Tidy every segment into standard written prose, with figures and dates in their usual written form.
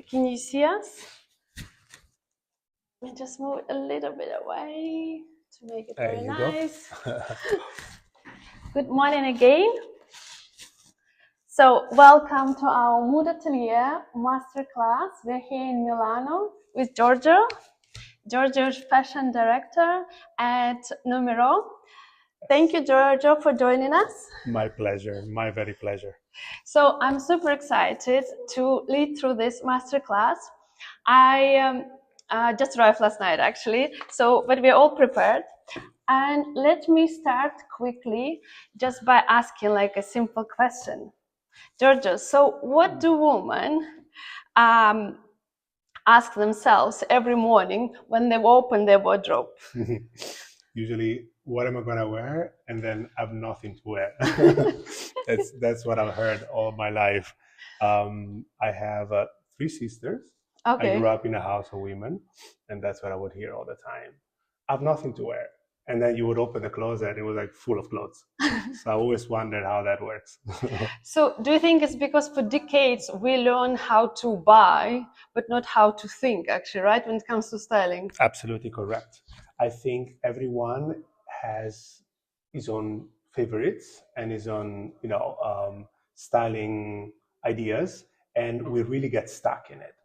Can you see us? Let me just move it a little bit away to make it There very you go. nice. Good morning again. So welcome to our Mood Atelier Masterclass. We're here in Milano with Giorgio. Giorgio is fashion director at Numero. Thank you, Giorgio, for joining us. My pleasure, my very pleasure. So I'm super excited to lead through this masterclass. I just arrived last night, actually, but we're all prepared. And let me start quickly just by asking like a simple question. Giorgio, so what do women ask themselves every morning when they open their wardrobe? Usually, what am I gonna wear? And then I have nothing to wear. That's what I've heard all my life. I have 3 sisters. I Okay. grew up in a house of women, and that's what I would hear all the time. I have nothing to wear. And then you would open the closet, and it was like full of clothes. So I always wondered how that works. So do you think it's because for decades we learn how to buy, but not how to think, actually, right, when it comes to styling? Absolutely correct. I think everyone has his own favorites and his own, styling ideas, and we really get stuck in it.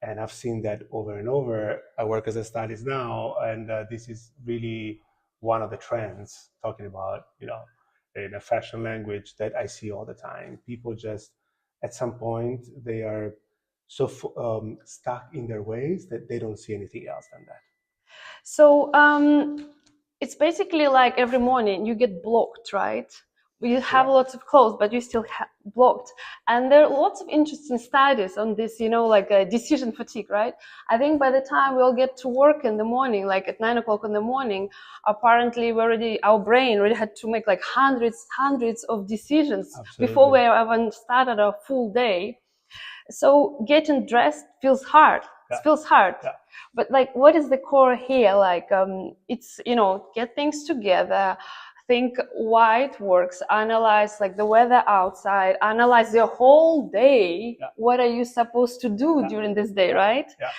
And I've seen that over and over. I work as a stylist now, and this is really one of the trends, talking about, in a fashion language, that I see all the time. People just, at some point, they are so stuck in their ways that they don't see anything else than that. So it's basically like every morning you get blocked, right? You have lots of clothes, but you still have blocked. And there are lots of interesting studies on this, like decision fatigue, right? I think by the time we'll get to work in the morning, like at 9 o'clock in the morning, apparently our brain already had to make like hundreds of decisions before we even started a full day. So getting dressed feels hard. Yeah. It feels hard. Yeah. But like, what is the core here? Like, it's, get things together, think why it works, analyze like the weather outside, analyze the whole day. Yeah. What are you supposed to do during this day, right? Yeah.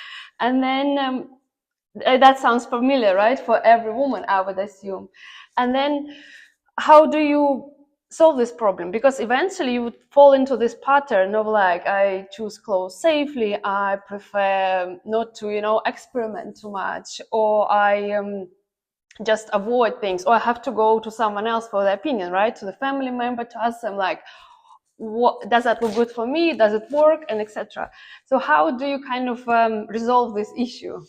And then that sounds familiar, right? For every woman, I would assume. And then how do you solve this problem? Because eventually you would fall into this pattern of like, I choose clothes safely, I prefer not to, experiment too much, or I just avoid things, or I have to go to someone else for their opinion, right? To the family member to ask them like, what does that look good for me? Does it work? And etc. So how do you kind of resolve this issue?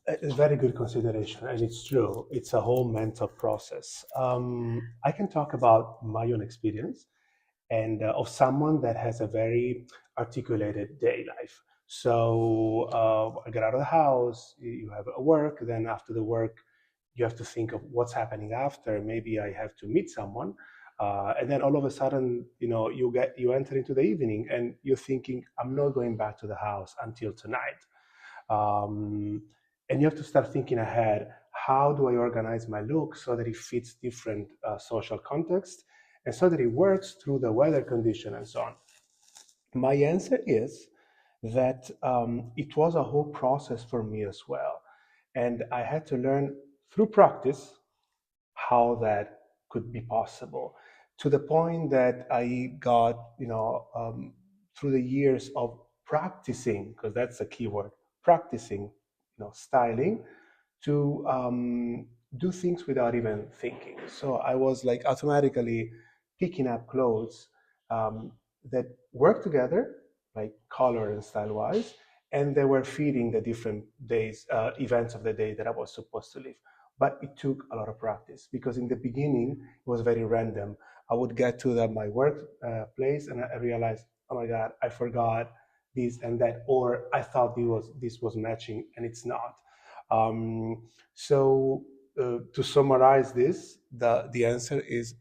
A very good consideration, and it's true. It's a whole mental process. I can talk about my own experience and of someone that has a very articulated day life. So I get out of the house, you have a work, then after the work, you have to think of what's happening after. Maybe I have to meet someone. And then all of a sudden, you enter into the evening and you're thinking, I'm not going back to the house until tonight. And you have to start thinking ahead. How do I organize my look so that it fits different social contexts and so that it works through the weather condition and so on? My answer is that it was a whole process for me as well. And I had to learn through practice how that could be possible, to the point that I got, through the years of practicing, because that's a key word, practicing, styling, to do things without even thinking. So I was like automatically picking up clothes that work together, like color and style wise, and they were feeding the different days, events of the day that I was supposed to live. But it took a lot of practice, because in the beginning it was very random. I would get to my work place and I realized, oh my God, I forgot this and that, or I thought this was matching and it's not. To summarize this, the answer is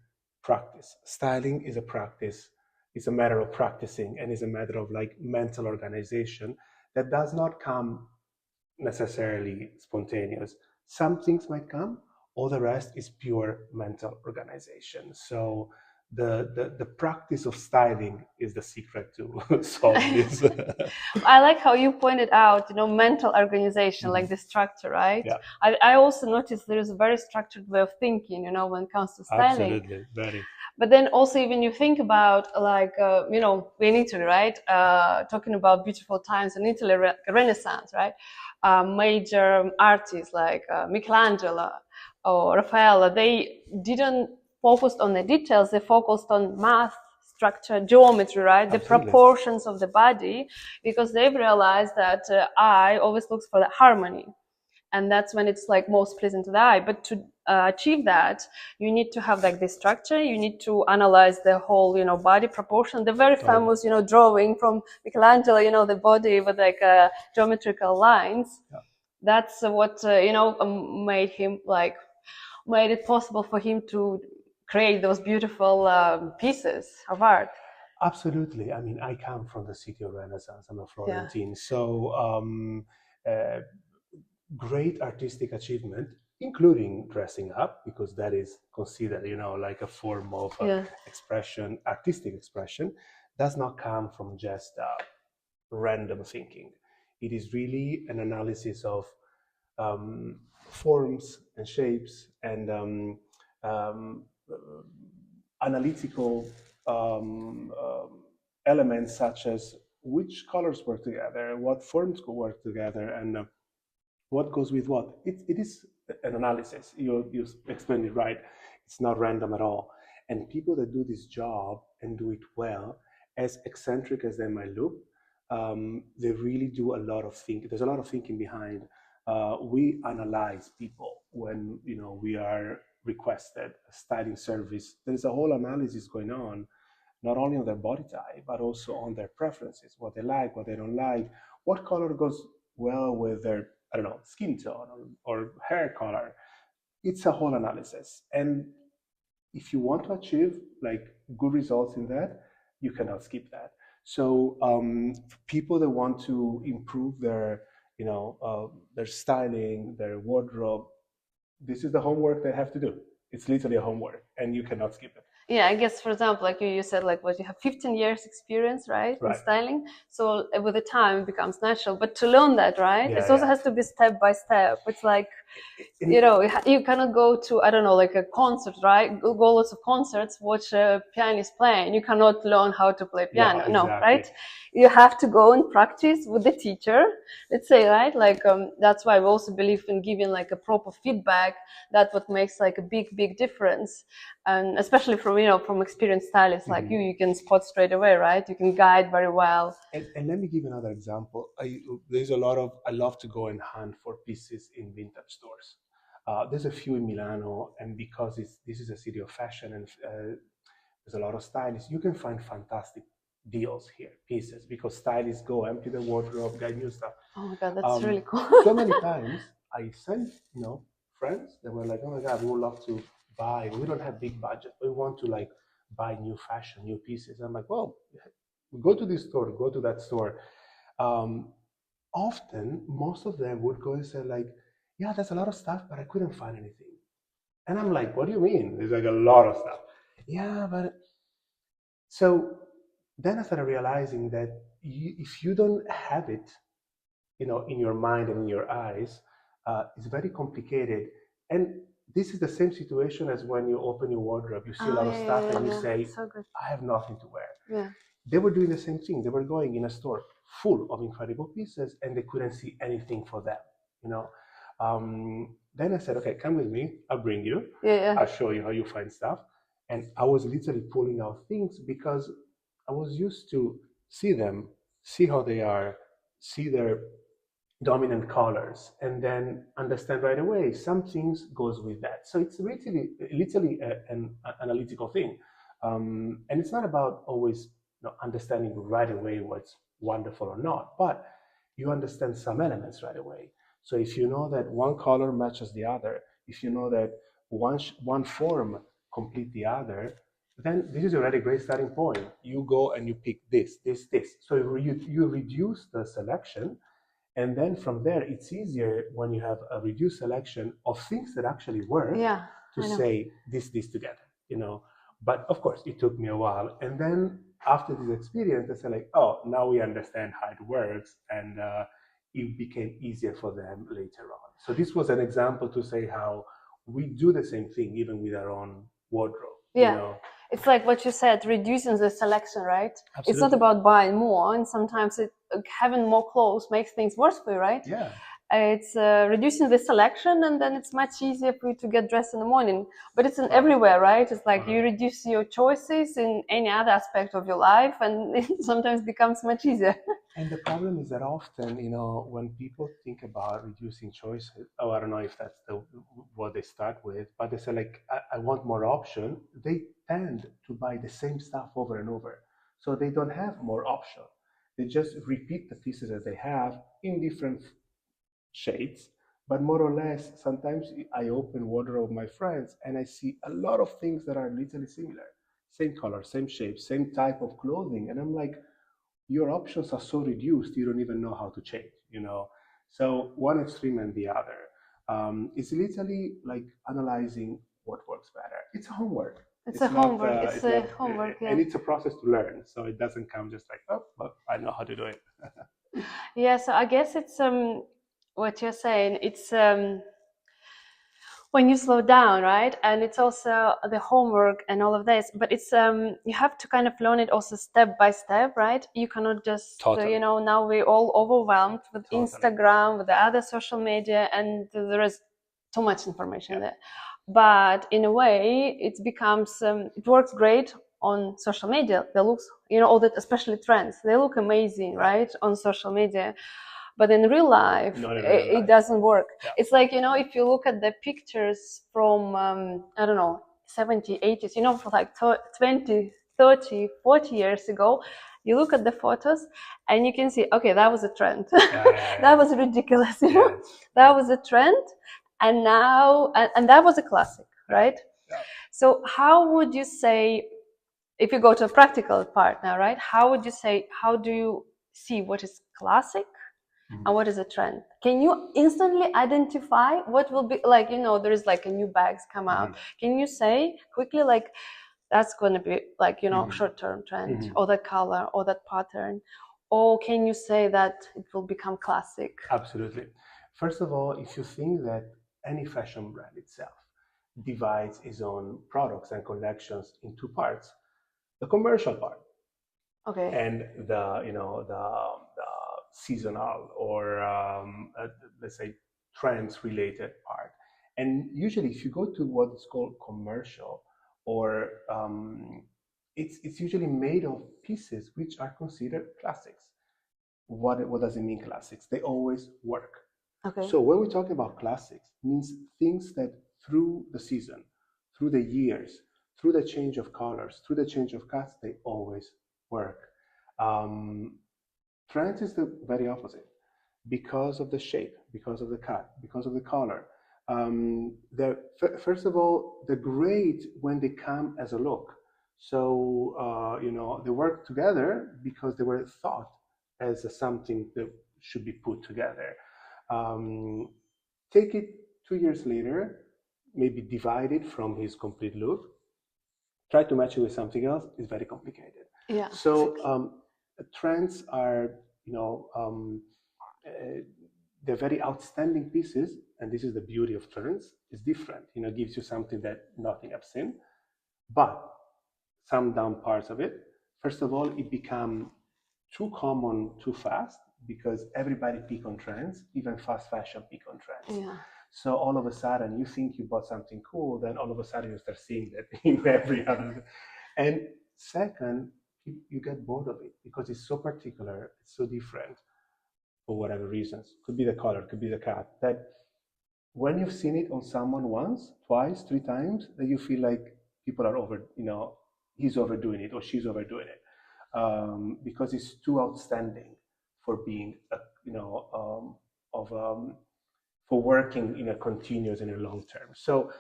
practice. Styling is a practice. It's a matter of practicing, and it's a matter of like mental organization that does not come necessarily spontaneous. Some things might come, all the rest is pure mental organization. So the practice of styling is the secret to solve this. I like how you pointed out, mental organization, like the structure, right? Yeah, I also noticed there is a very structured way of thinking, when it comes to styling. absolutely, very. But then also, even you think about, like, we're in Italy, right? Talking about beautiful times in Italy, Renaissance, right? Major artists like Michelangelo or Raphael, they didn't focus on the details, they focused on math, structure, geometry, right? The Absolutely. proportions of the body, because they've realized that eye always looks for the harmony. And that's when it's like most pleasant to the eye. But to achieve that, you need to have like this structure. You need to analyze the whole, body proportion. The very famous, drawing from Michelangelo, the body with like geometrical lines. Yeah. That's what made it possible for him to create those beautiful pieces of art. Absolutely. I mean, I come from the city of Renaissance. I'm a Florentine. So great artistic achievement, including dressing up, because that is considered, like a form of expression, artistic expression, does not come from just random thinking. It is really an analysis of forms and shapes and um, analytical elements such as which colors work together, what forms could work together, and what goes with what. It is an analysis. You explained it right. It's not random at all. And people that do this job and do it well, as eccentric as they might look, they really do a lot of thinking. There's a lot of thinking behind. We analyze people when we are requested a styling service. There's a whole analysis going on, not only on their body type, but also on their preferences, what they like, what they don't like, what color goes well with their, I don't know, skin tone or hair color. It's a whole analysis. And if you want to achieve like good results in that, you cannot skip that. So people that want to improve their, their styling, their wardrobe, this is the homework they have to do. It's literally a homework, and you cannot skip it. Yeah, I guess, for example, like you said, like what you have 15 years experience, right, in styling. So with the time it becomes natural. But to learn that, right, it also has to be step by step. It's like, you cannot go to, I don't know, like a concert, right? Go lots of concerts, watch a pianist play, and you cannot learn how to play piano. Yeah, exactly. No, right? You have to go and practice with the teacher, let's say, right? Like that's why we also believe in giving like a proper feedback. That's what makes like a big difference. And especially from experienced stylists like you can spot straight away, right? You can guide very well. And let me give another example. There's a lot of, I love to go and hunt for pieces in vintage stores. There's a few in Milano, and because this is a city of fashion and there's a lot of stylists, you can find fantastic deals here, pieces, because stylists go empty the wardrobe, get new stuff. Oh my God, that's really cool. So many times I sent, friends that were like, oh my God, we would love to buy, we don't have big budget, we want to like buy new fashion, new pieces. I'm like, well, go to this store, go to that store. Often, most of them would go and say like, yeah, there's a lot of stuff, but I couldn't find anything. And I'm like, what do you mean? There's like a lot of stuff. Yeah, but so then I started realizing that if you don't have it, in your mind and in your eyes, it's very complicated. And this is the same situation as when you open your wardrobe, you see a lot of stuff and you say, so I have nothing to wear. Yeah. They were doing the same thing. They were going in a store full of incredible pieces and they couldn't see anything for them, Then I said, okay, come with me. I'll bring you. I'll show you how you find stuff. And I was literally pulling out things because I was used to see them, see how they are, see their dominant colors, and then understand right away some things goes with that. So it's literally an analytical thing. And it's not about always understanding right away what's wonderful or not, but you understand some elements right away. So if you know that one color matches the other, if you know that one form complete the other, then this is already a great starting point. You go and you pick this. So you reduce the selection, and then from there, it's easier when you have a reduced selection of things that actually work to say this together, But of course, it took me a while. And then after this experience, I said like, oh, now we understand how it works, and it became easier for them later on. So this was an example to say how we do the same thing even with our own wardrobe. Yeah. You know? It's like what you said, reducing the selection, right? Absolutely. It's not about buying more, and sometimes having more clothes makes things worse for you, right? Yeah. It's reducing the selection, and then it's much easier for you to get dressed in the morning. But it's everywhere, right? It's like you reduce your choices in any other aspect of your life, and it sometimes becomes much easier. And the problem is that often, you know, when people think about reducing choices, oh, I don't know if that's what they start with, but they say like, I want more option. They tend to buy the same stuff over and over. So they don't have more option. They just repeat the pieces that they have in different shades, but more or less, sometimes I open wardrobe of my friends and I see a lot of things that are literally similar. Same color, same shape, same type of clothing. And I'm like, your options are so reduced, you don't even know how to change, you know? So one extreme and the other. It's literally like analyzing what works better. It's a homework. It's a homework. And it's a process to learn. So it doesn't come just like, oh, well, I know how to do it. Yeah, so I guess it's what you're saying. It's when you slow down, right? And it's also the homework and all of this. But it's you have to kind of learn it also step by step, right? You cannot just Totally. you know, now we're all overwhelmed with Totally. Instagram, with the other social media, and there is too much information there. But in a way, it becomes it works great on social media. They look, you know, all that, especially trends, they look amazing, right, on social media. But in real life, it doesn't work. Yeah. It's like, you know, if you look at the pictures from, I don't know, 70s, 80s, you know, for like 20, 30, 40 years ago, you look at the photos and you can see, okay, that was a trend. That was ridiculous, you know? That was a trend. And now, and that was a classic, right? Yeah. So how would you say, if you go to a practical part now, right? How would you say, how do you see what is classic and what is a trend? Can you instantly identify what will be, like, you know, there is like a new bags come out. Can you say quickly, like, that's going to be like, you know, short-term trend, or that color or that pattern? Or can you say that it will become classic? Absolutely. First of all, if you think that any fashion brand itself divides its own products and collections in two parts, the commercial part, okay, and the, you know, the seasonal or let's say trends related part. And usually if you go to what is called commercial, or it's usually made of pieces which are considered classics. What does it mean, classics? They always work. Okay. So when we talk about classics, it means things that through the season, through the years, through the change of colors, through the change of cuts, they always work. Trends is the very opposite, because of the shape, because of the cut, because of the color. First of all, they're great when they come as a look. So you know, they work together because they were thought as something that should be put together. Take it 2 years later, maybe divide it from his complete look, try to match it with something else, is very complicated. Yeah. So trends are, you know, they're very outstanding pieces, and this is the beauty of trends. It's different, you know, gives you something that nothing I've seen. But some down parts of it, first of all, it become too common too fast, because everybody pick on trends, even fast fashion pick on trends. Yeah. So all of a sudden you think you bought something cool, then all of a sudden you start seeing that in every other. And second, you get bored of it because it's so particular, it's so different for whatever reasons. Could be the color, could be the cut, that when you've seen it on someone once, twice, three times, that you feel like people are over, you know, he's overdoing it or she's overdoing it, because it's too outstanding for being, you know, for working in a continuous and a long term. So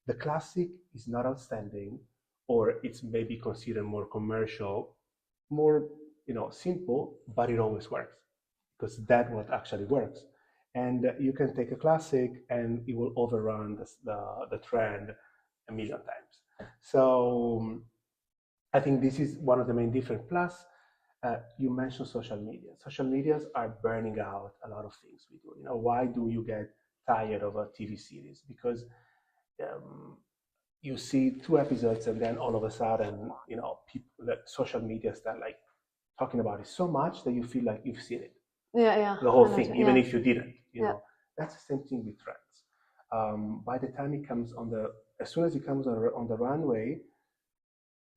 the classic is not outstanding, or it's maybe considered more commercial, more, you know, simple, but it always works, because that's what actually works. And you can take a classic and it will overrun the trend a million times. So I think this is one of the main difference. Plus, you mentioned social media. Social medias are burning out a lot of things we do. Why do you get tired of a TV series? Because um, you see 2 episodes and then all of a sudden, people, like, social media start like talking about it so much that you feel like you've seen it, Yeah, the whole I thing, imagine. even Yeah, if you didn't. yeah. That's the same thing with trends. By the time it comes as soon as it comes on the runway,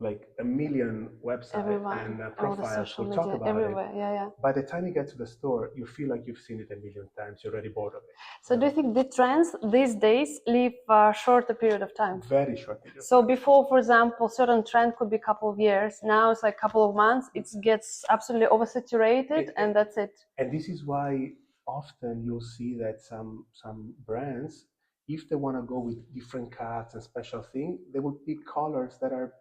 like a million websites and Everyone, all the profiles social will talk media, about it. everywhere. Yeah, yeah. By the time you get to the store, you feel like you've seen it a million times. You're already bored of it. So do you think the trends these days live a shorter period of time? Very short period. So before, for example, certain trend could be a couple of years. Now it's like a couple of months. It gets absolutely oversaturated, and that's it. And this is why often you'll see that some brands, if they want to go with different cuts and special thing, they will pick colors that are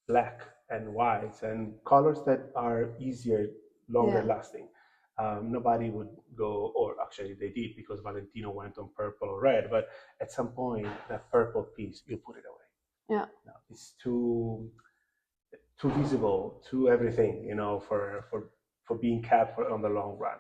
black and white and colors that are easier, longer lasting. Nobody would go, or actually they did because Valentino went on purple or red, but at some point that purple piece, you put it away. Yeah. No, it's too visible, too everything, for being kept on the long run.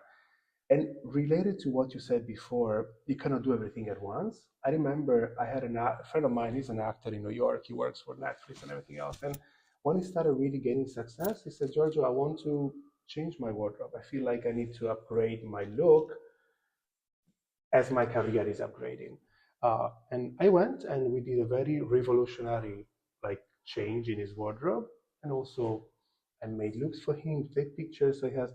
And related to what you said before, you cannot do everything at once. I remember I had a friend of mine, he's an actor in New York, he works for Netflix and everything else. And when he started really gaining success, he said, Giorgio, I want to change my wardrobe. I feel like I need to upgrade my look as my career is upgrading. And I went and we did a very revolutionary like change in his wardrobe. And also I made looks for him, take pictures. So he has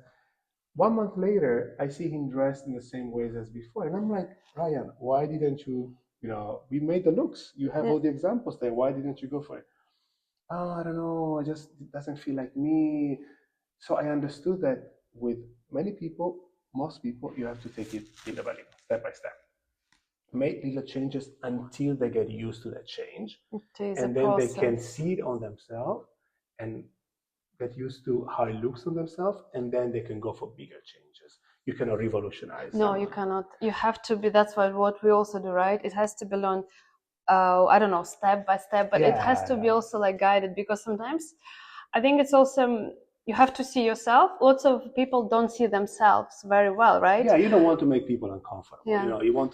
1 month later, I see him dressed in the same ways as before. And I'm like, Ryan, why didn't you, we made the looks. You have all the examples there. Why didn't you go for it? Oh, I don't know. It doesn't feel like me. So I understood that with many people, most people, you have to take it little by little, step by step. Make little changes until they get used to that change. And then they can see it on themselves and get used to how it looks on themselves, and then they can go for bigger changes. You cannot revolutionize. No, you cannot. You have to be. That's what we also do, right? It has to be learned. I don't know, step by step, but it has to be also like guided, because sometimes I think it's also you have to see yourself. Lots of people don't see themselves very well, right? Yeah, you don't want to make people uncomfortable. Yeah. You want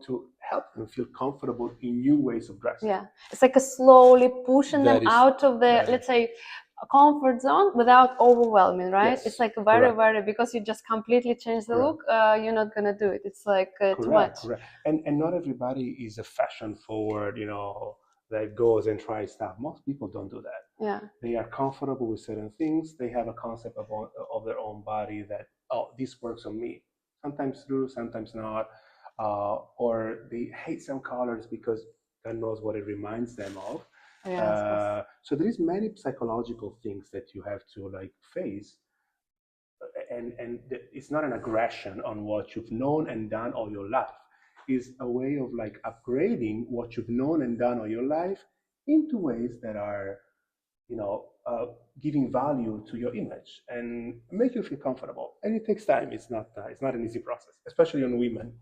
to help them feel comfortable in new ways of dressing. Yeah, it's like a slowly pushing them out of the, let's say, comfort zone without overwhelming, right? Yes, it's like very, because you just completely change the look, you're not gonna do it. It's like too much. Correct. And not everybody is a fashion forward, that goes and tries stuff. Most people don't do that. Yeah. They are comfortable with certain things. They have a concept of their own body that, oh, this works on me. Sometimes true, sometimes not. Or they hate some colors because God knows what it reminds them of. So there is many psychological things that you have to like face, and it's not an aggression on what you've known and done all your life. It's a way of like upgrading what you've known and done all your life into ways that are, giving value to your image and make you feel comfortable. And it takes time. It's not an easy process, especially on women,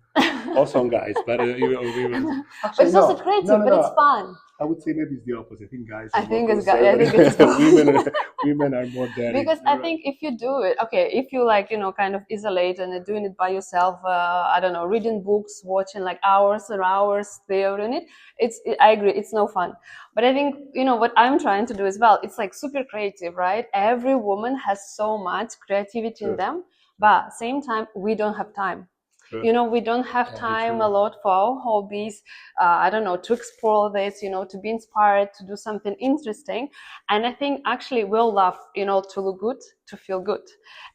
also on guys, but women. Actually, but it's also creative, but it's fun. I would say maybe it's the opposite. I think guys. I think it's women are more daring. Because I think if you do it, okay, if you like, kind of isolate and doing it by yourself, I don't know, reading books, watching like hours and hours there in it, I agree, it's no fun. But I think, what I'm trying to do as well, it's like super creative, right? Every woman has so much creativity in them, but same time, we don't have time. We don't have time a lot for our hobbies, I don't know, to explore this, to be inspired, to do something interesting. And I think actually we'll love, to look good, to feel good.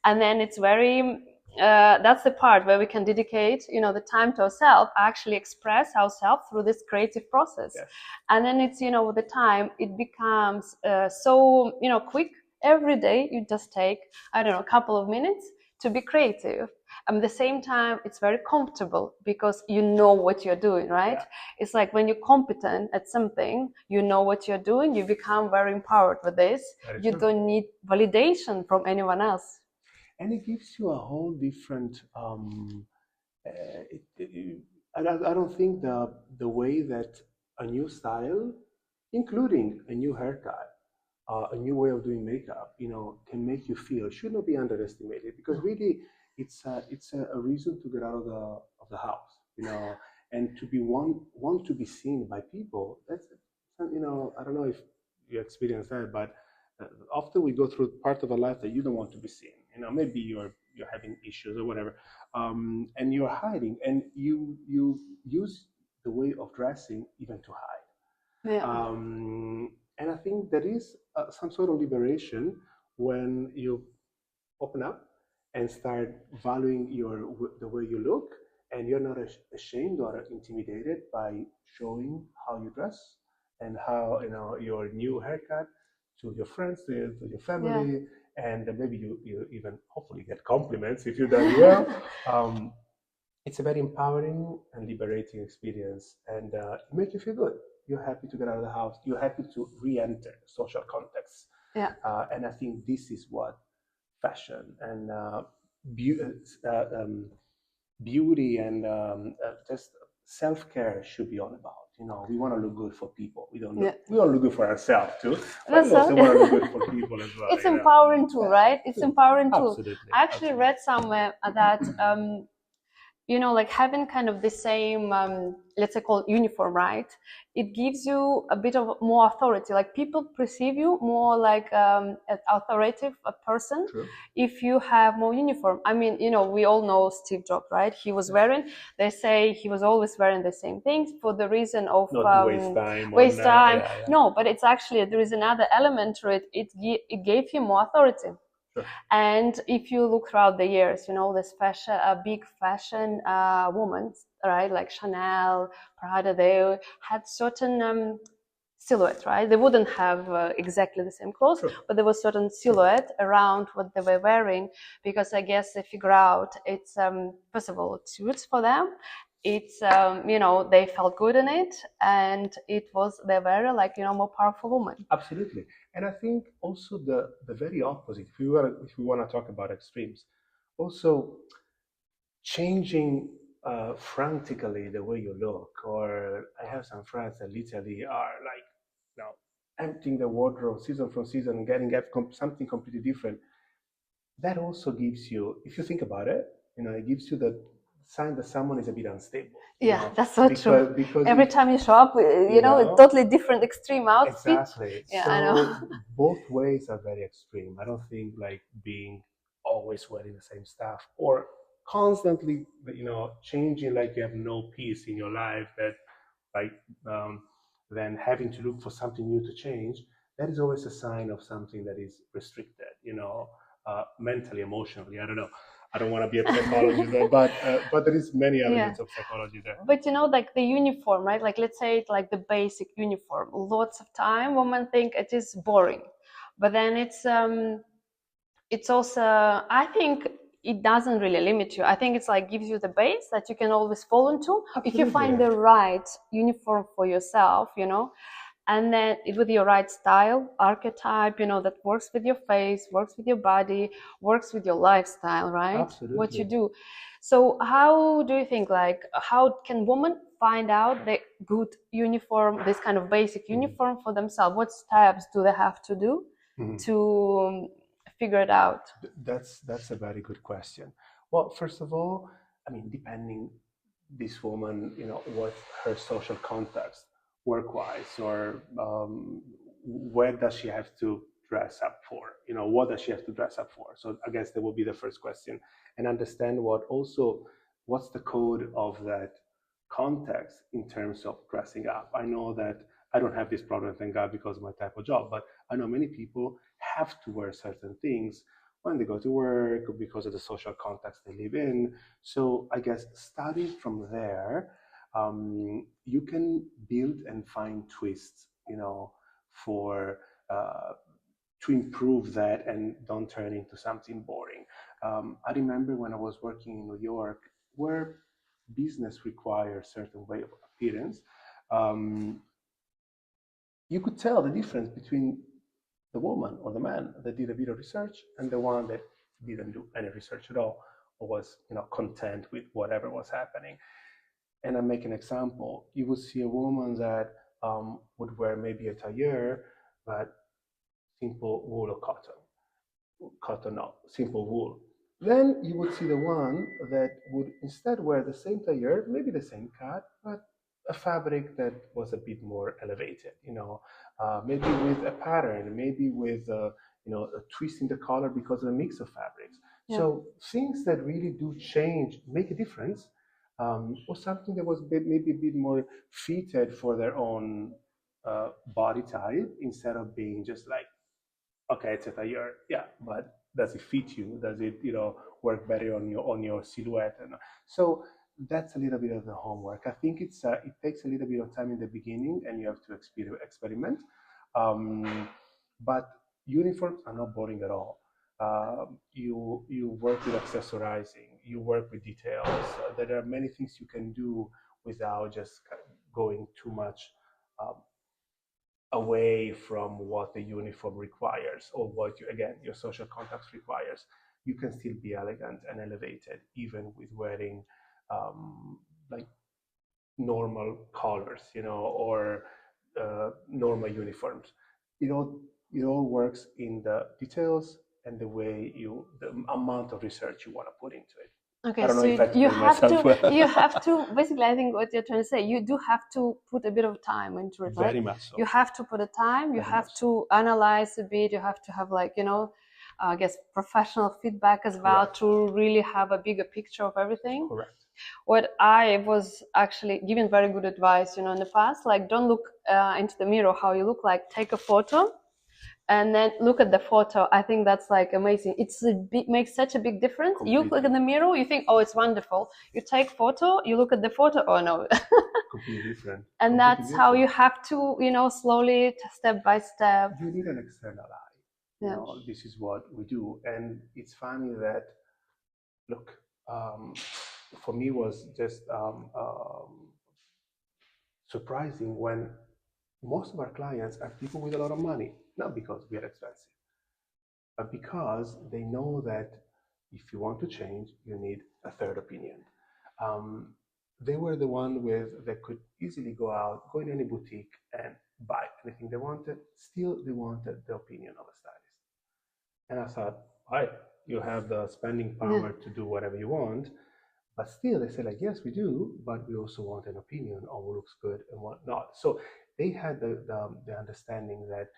And then it's very, that's the part where we can dedicate, the time to ourselves, actually express ourselves through this creative process. Yes. And then it's, with the time, it becomes so, quick. Every day you just take, I don't know, a couple of minutes to be creative. At the same time, it's very comfortable because you know what you're doing, right? Yeah. It's like when you're competent at something, you know what you're doing, you become very empowered with this. You don't need validation from anyone else. And it gives you a whole different, I don't think the way that a new style including a new haircut, a new way of doing makeup, can make you feel, should not be underestimated, because really it's a reason to get out of the house, and to be want to be seen by people. That's, I don't know if you experience that, but often we go through part of our life that you don't want to be seen. Maybe you're having issues or whatever, and you're hiding, and you use the way of dressing even to hide. Yeah. And I think there is some sort of liberation when you open up and start valuing the way you look, and you're not ashamed or intimidated by showing how you dress and how your new haircut to your friends, to your family, and maybe you even hopefully get compliments if you've done well. It's a very empowering and liberating experience, and it makes you feel good. You're happy to get out of the house. You're happy to re-enter social contexts. Yeah. And I think this is what fashion and be- beauty and just self-care should be all about. We want to look good for people. We don't look. We want to look good for ourselves too. But we also want to look good for people as well. It's empowering too, right? It's empowering too. Absolutely. I actually read somewhere that like having kind of the same, let's say, called uniform, right? It gives you a bit of more authority. Like people perceive you more like an authoritative person. True. If you have more uniform. I mean, we all know Steve Jobs, right? He was wearing. They say he was always wearing the same things for the reason of not waste time. Yeah. No, but it's actually there is another element to it. It gave him more authority. Sure. And if you look throughout the years, this fashion, big fashion women, right, like Chanel, Prada, they had certain silhouette, right? They wouldn't have exactly the same clothes, Sure. but there was certain silhouette around what they were wearing, because I guess they figure out it's first of all it suits for them. It's they felt good in it, and it was they were like more powerful woman. Absolutely. And I think also the very opposite, if we want to talk about extremes, also changing frantically the way you look. Or I have some friends that literally are like, emptying the wardrobe season from season and getting something completely different. That also gives you, if you think about it, it gives you the sign that someone is a bit unstable. Yeah, that's so true. Because every time you show up, a totally different extreme outfit. Exactly. Yeah, so I know. Both ways are very extreme. I don't think like being always wearing the same stuff or constantly, changing like you have no peace in your life, that like then having to look for something new to change. That is always a sign of something that is restricted, mentally, emotionally. I don't know. I don't want to be a psychologist there, but there is many elements of psychology there. But like the uniform, right? Like let's say it's like the basic uniform. Lots of time women think it is boring, but then it's also, I think it doesn't really limit you. I think it's like gives you the base that you can always fall into. Absolutely. If you find the right uniform for yourself, and then with your right style, archetype, that works with your face, works with your body, works with your lifestyle, right? Absolutely. What you do. So how do you think, like, how can women find out the good uniform, this kind of basic uniform for themselves? What steps do they have to do to figure it out? That's a very good question. Well, first of all, I mean, depending this woman, what her social context, work-wise, or where does she have to dress up for? What does she have to dress up for? So I guess that will be the first question, and understand what's the code of that context in terms of dressing up. I know that I don't have this problem, thank God, because of my type of job, but I know many people have to wear certain things when they go to work or because of the social context they live in. So I guess starting from there, you can build and find twists, for to improve that and don't turn into something boring. I remember when I was working in New York, where business requires certain way of appearance, you could tell the difference between the woman or the man that did a bit of research and the one that didn't do any research at all, or was content with whatever was happening. And I make an example. You would see a woman that would wear maybe a tailleur, but simple wool or cotton, no, simple wool. Then you would see the one that would instead wear the same tailleur, maybe the same cut, but a fabric that was a bit more elevated, maybe with a pattern, maybe with a twist in the color because of a mix of fabrics. Yeah. So things that really do change, make a difference, or something that was maybe a bit more fitted for their own body type instead of being just like, okay, it's a tailleur, yeah, but does it fit you? Does it, work better on your silhouette? And so that's a little bit of the homework. I think it takes a little bit of time in the beginning, and you have to experiment. But uniforms are not boring at all. You work with accessorizing, you work with details. There are many things you can do without just going too much away from what the uniform requires or what your social context requires. You can still be elegant and elevated even with wearing like normal colors, or normal uniforms. It all works in the details and the amount of research you want to put into it. Okay, I don't know so if I you explained have myself to well. you have to basically, I think what you're trying to say, you do have to put a bit of time into it, right? Very much so. You have to put a time, you Very have much to analyze a bit, you have to have like, I guess professional feedback as well Correct. to really have a bigger picture of everything. Correct. What I was actually given very good advice, in the past, like don't look into the mirror how you look like, take a photo and then look at the photo. I think that's like amazing. Makes such a big difference. You look in the mirror, you think, oh, it's wonderful. You take photo, you look at the photo, oh no. Completely different. And that's how you have to, slowly, step by step. You need an external eye. Yeah. This is what we do. And it's funny that, look, for me was just surprising when most of our clients are people with a lot of money, not because we are expensive, but because they know that if you want to change, you need a third opinion. They were the one that could easily go in any boutique and buy anything they wanted. Still, they wanted the opinion of a stylist. And I thought, all right, you have the spending power to do whatever you want. But still, they say like, yes, we do, but we also want an opinion on what looks good and what not. So they had the understanding that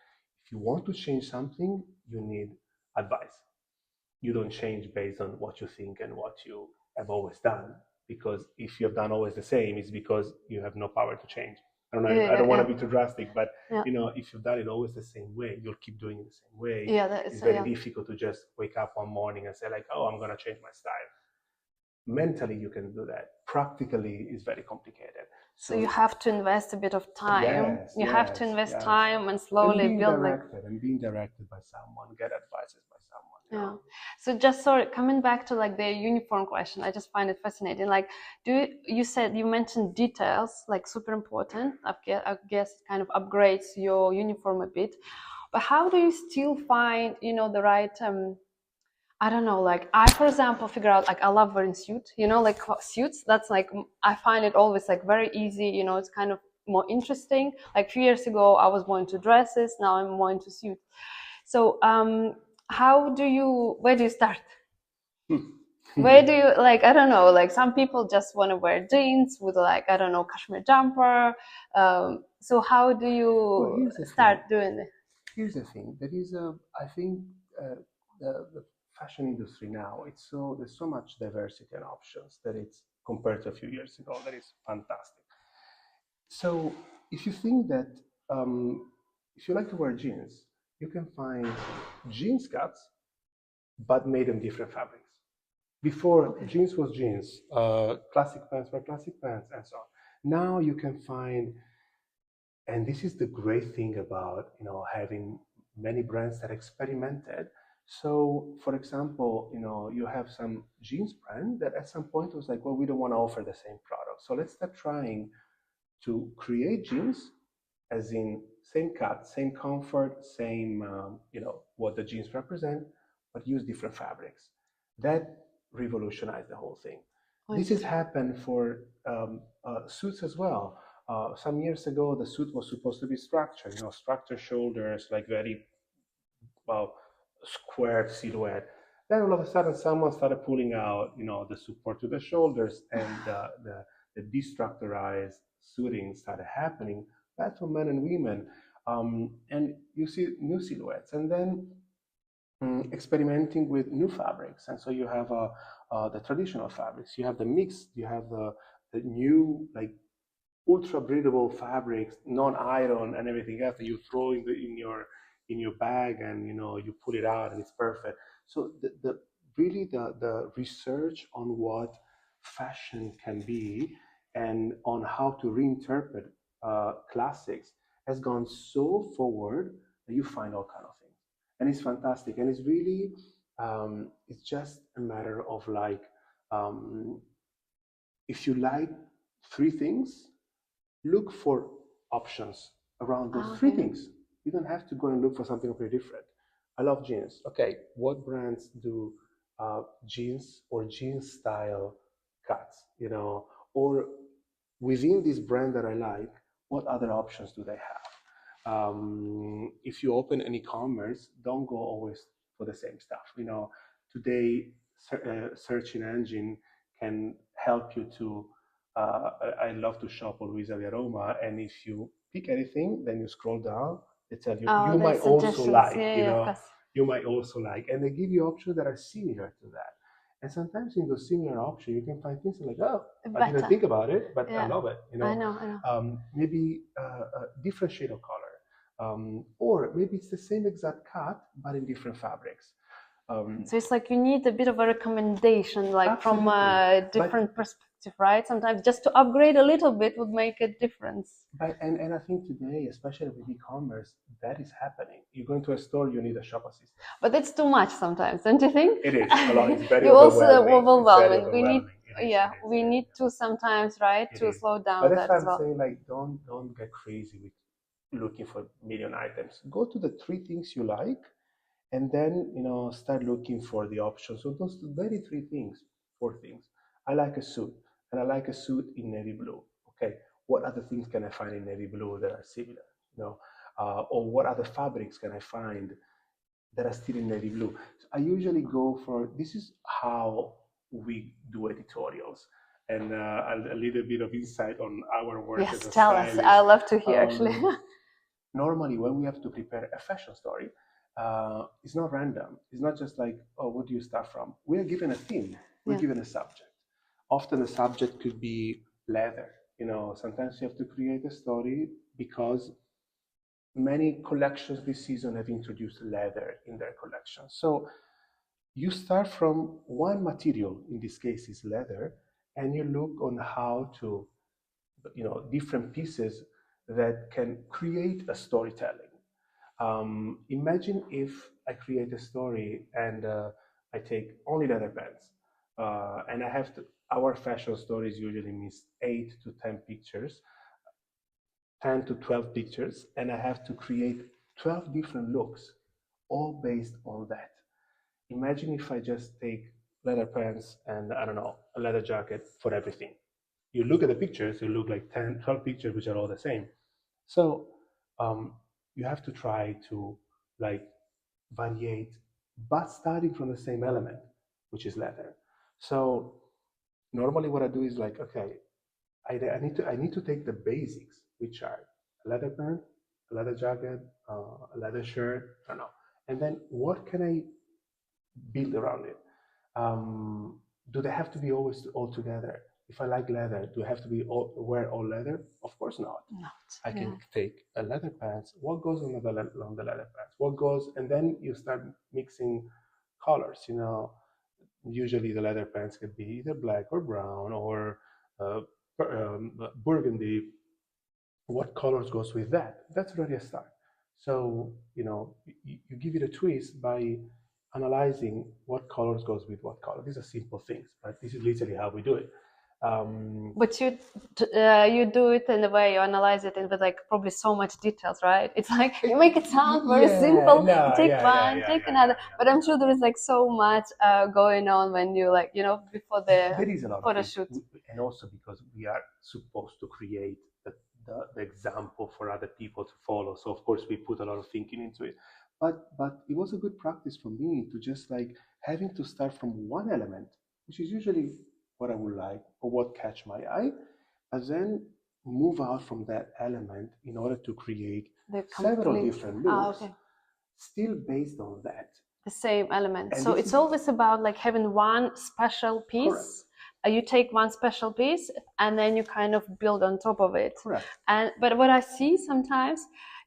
if you want to change something, you need advice. You don't change based on what you think and what you have always done. Because if you have done always the same, it's because you have no power to change. I don't know. I don't want to be too drastic, but if you've done it always the same way, you'll keep doing it the same way. It's very difficult to just wake up one morning and say like, oh, I'm going to change my style. Mentally, you can do that. Practically, it's very complicated. So you have to invest a bit of time. You have to invest time and slowly build and being directed by someone, get advices by someone. Yeah. So just coming back to like the uniform question, I just find it fascinating. Like, you mentioned details, like super important. I guess it kind of upgrades your uniform a bit. But how do you still find, the right, I don't know, like I, for example, figure out like I love wearing suits, like suits. That's like, I find it always like very easy, it's kind of more interesting. Like a few years ago, I was more into dresses. Now I'm more into suits. So, where do you start? Where do you, like, I don't know, like some people just want to wear jeans with like, I don't know, cashmere jumper. So how do you start doing it? Here's the thing. There is I think the fashion industry now, there's so much diversity and options that it's compared to a few years ago. That is fantastic. So if you think that if you like to wear jeans, you can find jeans cuts, but made in different fabrics. Before, jeans was jeans, classic pants were classic pants, and so on. Now you can find, and this is the great thing about having many brands that experimented. So, for example, you have some jeans brand that at some point was like, well, we don't want to offer the same product, so let's start trying to create jeans, as in same cut, same comfort, same what the jeans represent, but use different fabrics. That revolutionized the whole thing. This has happened for suits as well. Some years ago, the suit was supposed to be structured, structured shoulders, like very well, squared silhouette. Then all of a sudden, someone started pulling out, the support to the shoulders, and the destructurized suiting started happening. That's for men and women, and you see new silhouettes, and then experimenting with new fabrics. And so you have the traditional fabrics, you have the mix, you have the new like ultra breathable fabrics, non-iron and everything else that you throw in your bag, and you pull it out and it's perfect. So the really the research on what fashion can be and on how to reinterpret classics has gone so forward that you find all kind of things, and it's fantastic, and it's really it's just a matter of like if you like three things, look for options around those three things. You don't have to go and look for something completely different. I love jeans. Okay, what brands do jeans or jeans style cuts? Or within this brand that I like, what other options do they have? If you open an e-commerce, don't go always for the same stuff. Today searching engine can help you to. I love to shop on Luisa Via Roma, and if you pick anything, then you scroll down. They tell you you might also like, you might also like, and they give you options that are similar to that. And sometimes in those similar options, you can find things like, oh, I didn't think about it, but I love it. I know. Maybe a different shade of color, or maybe it's the same exact cut but in different fabrics. So it's like you need a bit of a recommendation, like from a different perspective, right? Sometimes just to upgrade a little bit would make a difference. And I think today, especially with e-commerce, that is happening. You go into a store, you need a shop assistant. But it's too much sometimes, don't you think? It is a lot. It's very overwhelming. We need to sometimes, right, to slow down. But that's why I'm saying, like, don't get crazy with looking for million items. Go to the three things you like, and then start looking for the options. So those very three things, four things. I like a suit, and I like a suit in navy blue. Okay, what other things can I find in navy blue that are similar? Or what other fabrics can I find that are still in navy blue? So I usually go for, this is how we do editorials, and a little bit of insight on our work as a stylist. Tell us. I love to hear actually. Normally, when we have to prepare a fashion story, it's not random. It's not just like, oh, what do you start from? We are given a theme. We're given a subject. Often the subject could be leather. Sometimes you have to create a story because many collections this season have introduced leather in their collection. So you start from one material, in this case is leather, and you look on how to, different pieces that can create a storytelling. Imagine if I create a story and I take only leather pants, and I have to. Our fashion stories usually means 8 to 10 pictures, 10 to 12 pictures, and I have to create 12 different looks, all based on that. Imagine if I just take leather pants and, I don't know, a leather jacket for everything. You look at the pictures, you look like 10, 12 pictures, which are all the same. So you have to try to like variate, but starting from the same element, which is leather. So normally what I do is like, okay, I need to take the basics, which are a leather pant, a leather jacket, a leather shirt, I don't know, and then what can I build around it? Do they have to be always all together? If I like leather, do I have to wear all leather? Of course not. I can take a leather pants. What goes on the leather pants? What goes, and then you start mixing colors. Usually the leather pants could be either black or brown or burgundy. What colors goes with that? That's already a start. So you give it a twist by analyzing what colors goes with what color. These are simple things, but this is literally how we do it. But you do it in the way you analyze it, and with like probably so much details, right? It's like you make it sound very simple. Take one, take another. But I'm sure there is like so much going on when you before the there is a lot photo of shoot. And also because we are supposed to create the example for other people to follow. So of course we put a lot of thinking into it. But it was a good practice for me to just like having to start from one element, which is usually what I would like or what catch my eye, and then move out from that element in order to create several different looks, okay. still based on that. The same element. And So this it's is always about like having one special correct. piece. You take one special piece and then you kind of build on top of it. Correct. And but what I see sometimes,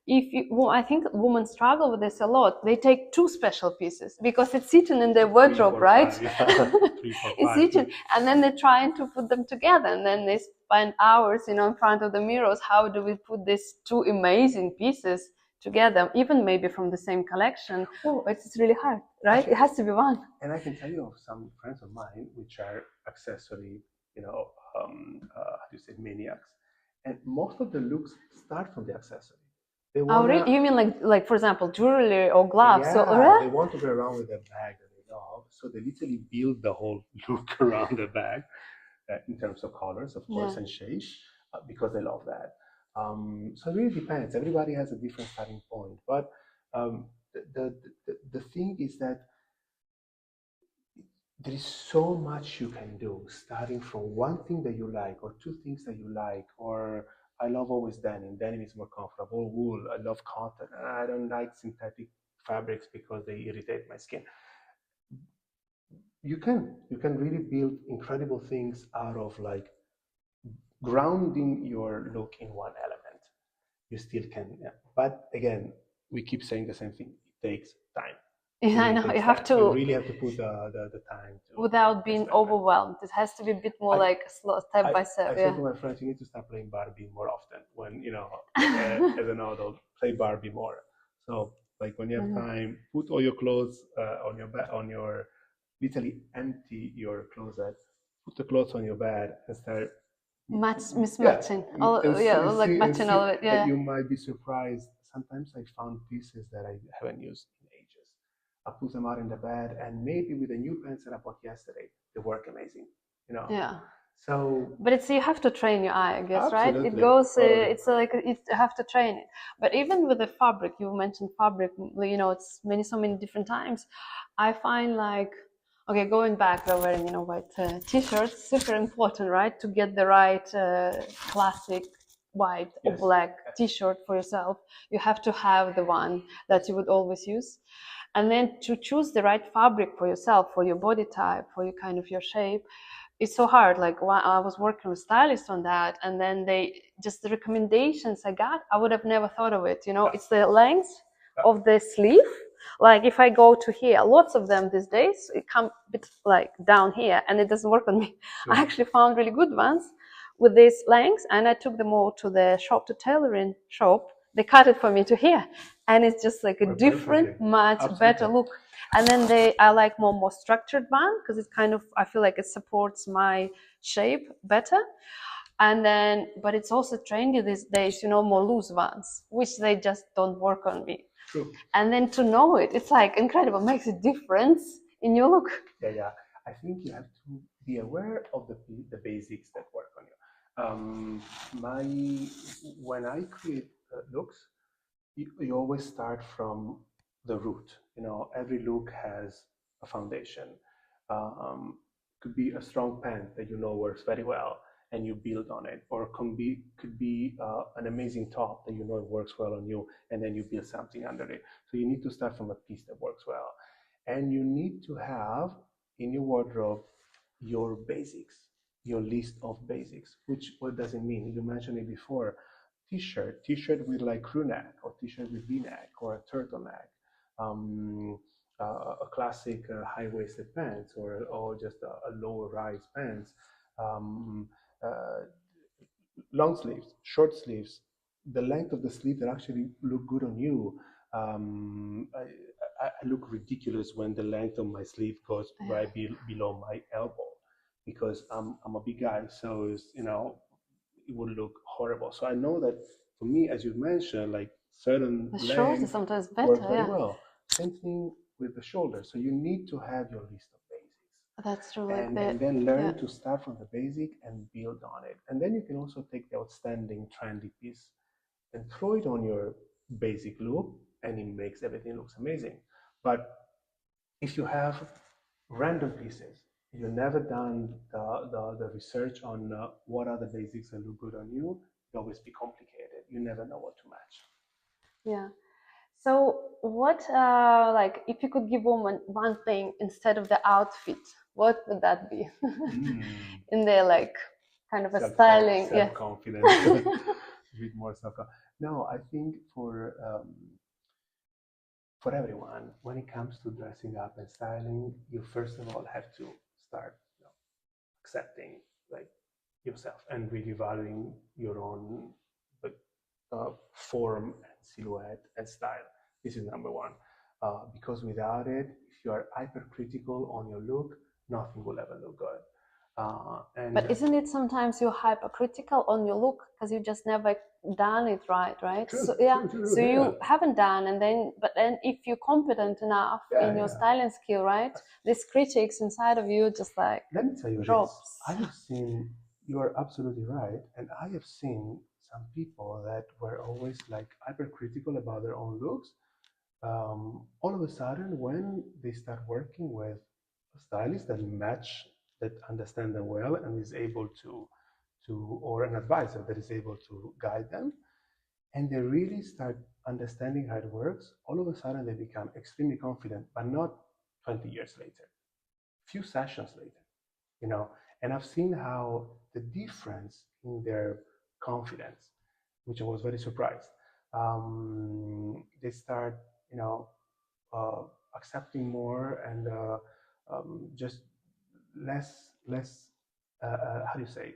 if you, well, I think women struggle with this a lot. They take two special pieces because it's sitting in their wardrobe, right? 3, 4, 5, yeah. 3, 4, 5. It's sitting, and then they're trying to put them together, and then they spend hours, in front of the mirrors. How do we put these two amazing pieces together, even maybe from the same collection? Well, but it's really hard, right? It has to be one. And I can tell you of some friends of mine which are accessory, how do you say, maniacs, and most of the looks start from the accessory. They Oh, really? You mean like for example, jewelry or gloves? Yeah, they want to go around with a bag that they love, so they literally build the whole look around the bag, in terms of colors, of course, and shapes, because they love that. So it really depends. Everybody has a different starting point, but the thing is that there is so much you can do, starting from one thing that you like, or two things that you like, or I love always denim. Denim is more comfortable. Wool, I love cotton. I don't like synthetic fabrics because they irritate my skin. You can really build incredible things out of like grounding your look in one element. You still can, yeah. But again, we keep saying the same thing. It takes time. Yeah, I know. You have to. You really have to put the time to. Without being overwhelmed. It has to be a bit more like slow, step by step. I said to my friends, you need to start playing Barbie more often. When as an adult, play Barbie more. So like when you have time, put all your clothes on your literally empty your closet, put the clothes on your bed and start mismatching. Like matching all of it. Yeah. You might be surprised. Sometimes I found pieces that I haven't used in ages. I put them out in the bed, and maybe with the new pants that I bought yesterday, they work amazing. Yeah. So, but you have to train your eye, I guess, absolutely. Right? It goes. It's like you have to train it. But even with the fabric, you mentioned fabric. It's so many different times. I find like, okay, going back, we're wearing white t-shirts. Super important, right? To get the right classic white or black t-shirt for yourself, you have to have the one that you would always use. And then to choose the right fabric for yourself, for your body type, for your shape, it's so hard. Like I was working with stylists on that, and then the recommendations I got, I would have never thought of it. It's the length of the sleeve. Like if I go to here, lots of them these days, it come a bit like down here, and it doesn't work on me. I actually found really good ones with this length, and I took them all to the shop, to tailoring shop. They cut it for me to here, and it's just like a different, much better look. And then I like more structured one, because it I feel like it supports my shape better. And then, but it's also trendy these days, more loose ones, which they just don't work on me. True. And then to know it, it's like incredible, makes a difference in your look. Yeah. I think you have to be aware of the basics that work on you. When I create looks, you always start from the root. Every look has a foundation. Could be a strong pant that works very well, and you build on it, or could be an amazing top that it works well on you, and then you build something under it. So you need to start from a piece that works well, and you need to have in your wardrobe your basics, your list of basics. What does it mean? You mentioned it before. T-shirt with like crew neck, or T-shirt with V-neck, or a turtleneck, a classic high-waisted pants, or just a low-rise pants, long sleeves, short sleeves, the length of the sleeve that actually look good on you. I look ridiculous when the length of my sleeve goes right below my elbow, because I'm a big guy, so it would look horrible. So I know that for me, as you mentioned, like certain the shoulders sometimes better, work very well. Same thing with the shoulders. So you need to have your list of basics. That's true. Like and then learn yeah. to start from the basic and build on it. And then you can also take the outstanding trendy piece and throw it on your basic look, and it makes everything looks amazing. But if you have random pieces, you've never done the research on what are the basics that look good on you, it always be complicated. You never know what to match. Yeah. So what, like, if you could give women one thing instead of the outfit, what would that be? In their like kind of a styling, self-confidence, a bit more self-confidence. No, I think for everyone, when it comes to dressing up and styling, you first of all have to start, accepting like yourself and really valuing your own form and silhouette and style. This is number one. Because without it, if you are hypercritical on your look, nothing will ever look good. But isn't it sometimes you're hypercritical on your look because you just never done it right? True, so yeah, true, so yeah. you haven't done, and then if you're competent enough in your styling skill, right, these critics inside of you just like, let me tell you drops. this. I have seen, you are absolutely right, and I have seen some people that were always like hypercritical about their own looks. All of a sudden, when they start working with a stylist that that understand them well and is able or an advisor that is able to guide them, and they really start understanding how it works, all of a sudden they become extremely confident, but not 20 years later, few sessions later, and I've seen how the difference in their confidence, which I was very surprised. They start, uh, accepting more and just less how do you say,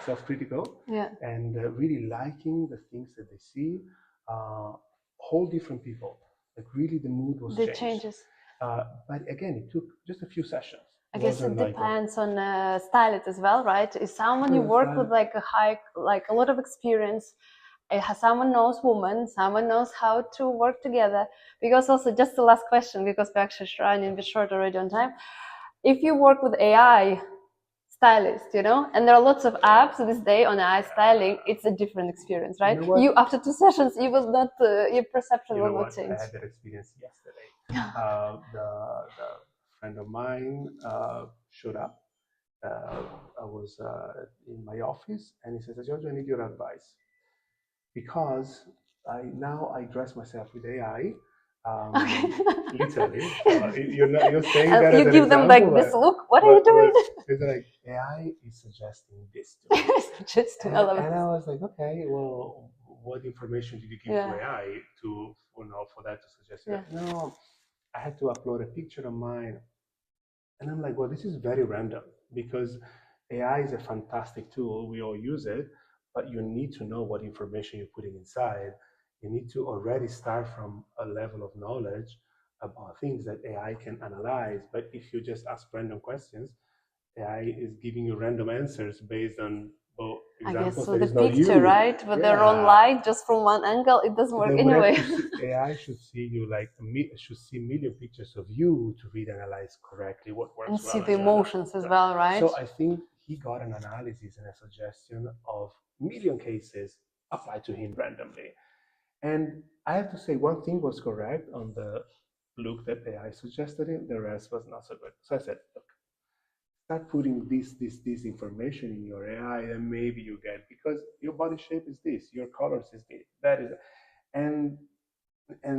self-critical, and really liking the things that they see. Whole different people, like really the mood was changed. Changes. But again, it took just a few sessions. I guess it depends on stylist as well, right? Is someone you work with like a lot of experience, someone knows women, someone knows how to work together. Because also, just the last question, because we're actually running a bit short already on time. If you work with AI stylist, and there are lots of apps this day on AI styling, it's a different experience, right? You after 2 sessions, you will not, your perception will not change. I had that experience yesterday. The friend of mine showed up. I was in my office, and he says, "Giorgio, I need your advice, because I dress myself with AI." Literally, you're saying that you give them like this look. What are you doing? It's like AI is suggesting this to me. And I was like, okay, well, what information did you give to AI for that to suggest that? No, I had to upload a picture of mine, and I'm like, well, this is very random, because AI is a fantastic tool. We all use it, but you need to know what information you're putting inside. You need to already start from a level of knowledge about things that AI can analyze. But if you just ask random questions, AI is giving you random answers based on examples that is not you. I guess so. The picture, right? With their own light, just from one angle, it doesn't work anyway. AI should see you should see million pictures of you to really analyze correctly what works. And see the emotions as well, right? So I think he got an analysis and a suggestion of million cases applied to him randomly. And I have to say, one thing was correct on the look that AI suggested him, the rest was not so good. So I said, look, start putting this information in your AI, and maybe you get, because your body shape is this, your colors is this, that is, and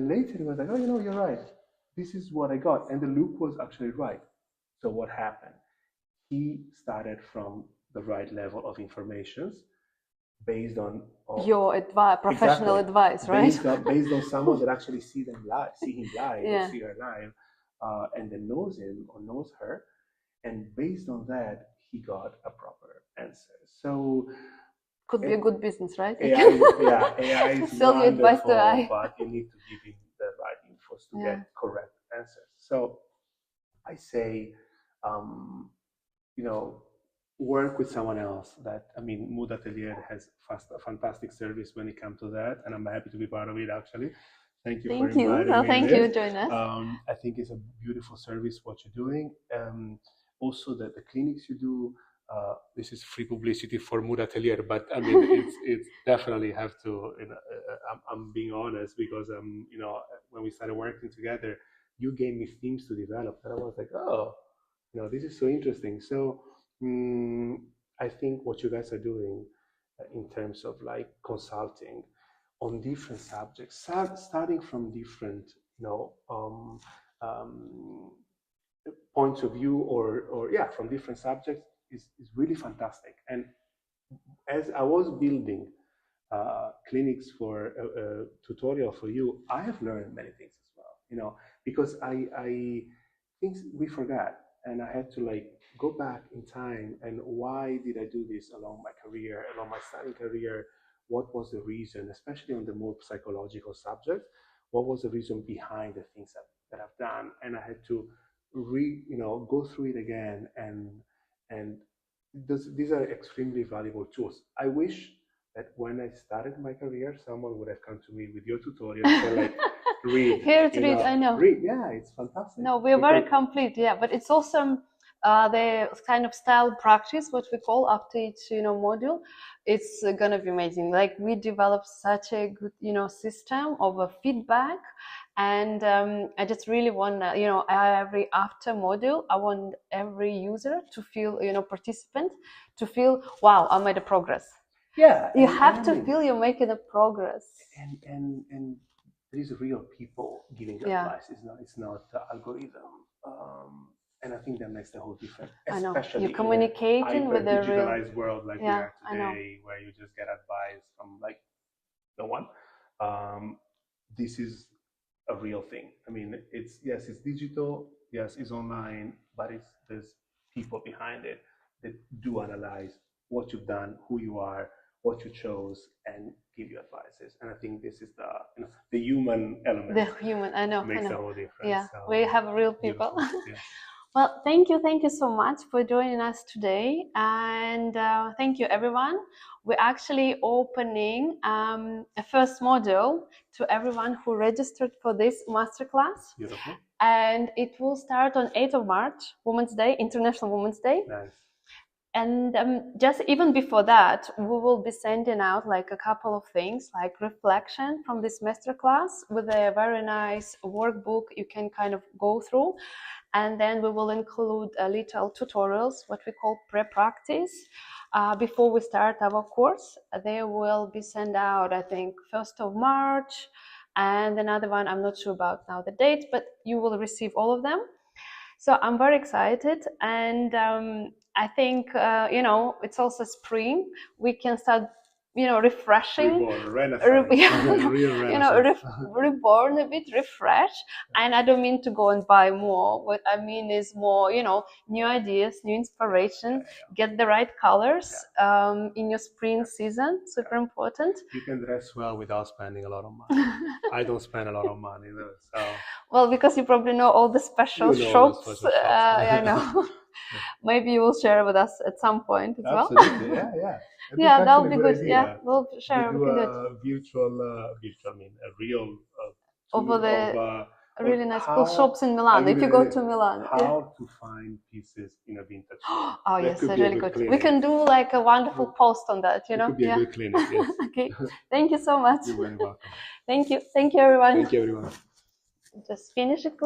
later he was like, oh, you're right. This is what I got, and the look was actually right. So what happened? He started from the right level of informations based on your advice, professional advice, right? Based on someone that actually see him live, or see her live, and then knows him or knows her. And based on that, he got a proper answer. So could be a good business, right? AI is sell your advice to AI, but you need to give him the right infos to get correct answers. So I say, work with someone else. Mood Atelier has a fantastic service when it comes to that, and I'm happy to be part of it, actually. Thank you for inviting me. Thank you, join us. I think it's a beautiful service what you're doing. Also the clinics you do. This is free publicity for Mood Atelier, but I mean, it's definitely have to. You know, I'm being honest because you know, when we started working together, you gave me themes to develop, and I was like, oh, you know, this is so interesting. So I think what you guys are doing in terms of like consulting on different subjects, starting from different, you know, um, points of view or yeah, from different subjects is really fantastic. And as I was building clinics for a tutorial for you, I have learned many things as well, you know, because I things we forgot, and I had to like go back in time and why did I do this along my career, along my studying career? What was the reason, especially on the more psychological subjects? What was the reason behind the things that I've done? And I had to you know, go through it again and these are extremely valuable tools. I wish that when I started my career, someone would have come to me with your tutorial and said, like, read. Here to read, I know. Read, yeah, it's fantastic. No, we're very complete, yeah. But it's also the kind of style practice, what we call after each, you know, module. It's gonna be amazing. Like we developed such a good, you know, system of feedback, and I just really want, you know, every after module, I want every user to feel, you know, participant to feel, wow, I made a progress. Yeah, you have to feel you're making a progress. And there is real people giving advice. It's not the algorithm. And I think that makes the whole difference. Especially you're communicating with the real digitalized world like we are today, where you just get advice from like no one. This is a real thing. I mean, it's yes, it's digital, yes, it's online, but there's people behind it that do analyze what you've done, who you are, what you chose, and give you advices. And I think this is the, you know, the human element. The human, I know, makes the whole difference. Yeah, so, we have real people. Yes. Well, thank you so much for joining us today, and thank you everyone. We're actually opening a first module to everyone who registered for this masterclass. Beautiful. And it will start on 8th of March, Women's Day, International Women's Day. Nice. And just even before that, we will be sending out like a couple of things, like reflection from this masterclass with a very nice workbook you can kind of go through. And then we will include little tutorials, what we call pre-practice, before we start our course. They will be sent out, I think, 1st of March. And another one, I'm not sure about now the date, but you will receive all of them. So I'm very excited, and I think you know, it's also spring. We can start, you know, refreshing, you know, reborn a bit, refresh. And I don't mean to go and buy more. What I mean is more, you know, new ideas, new inspiration. Get the right colors in your spring season. Super important. You can dress well without spending a lot of money. I don't spend a lot of money though, so. Well, because you probably know all the special shops. I know. Maybe you will share with us at some point as well. Absolutely, yeah. Yeah, that'll be good. Idea. Yeah, we'll share. We do a virtual, I mean, a real over the really nice cool shops in Milan. If you go to Milan, how to find pieces in a vintage shop. Oh yes, really good. We can do like a wonderful post on that. You know, it could be a good clinic. Yes. Okay, thank you so much. You're very welcome. Thank you everyone. Thank you everyone. Just finish it quick.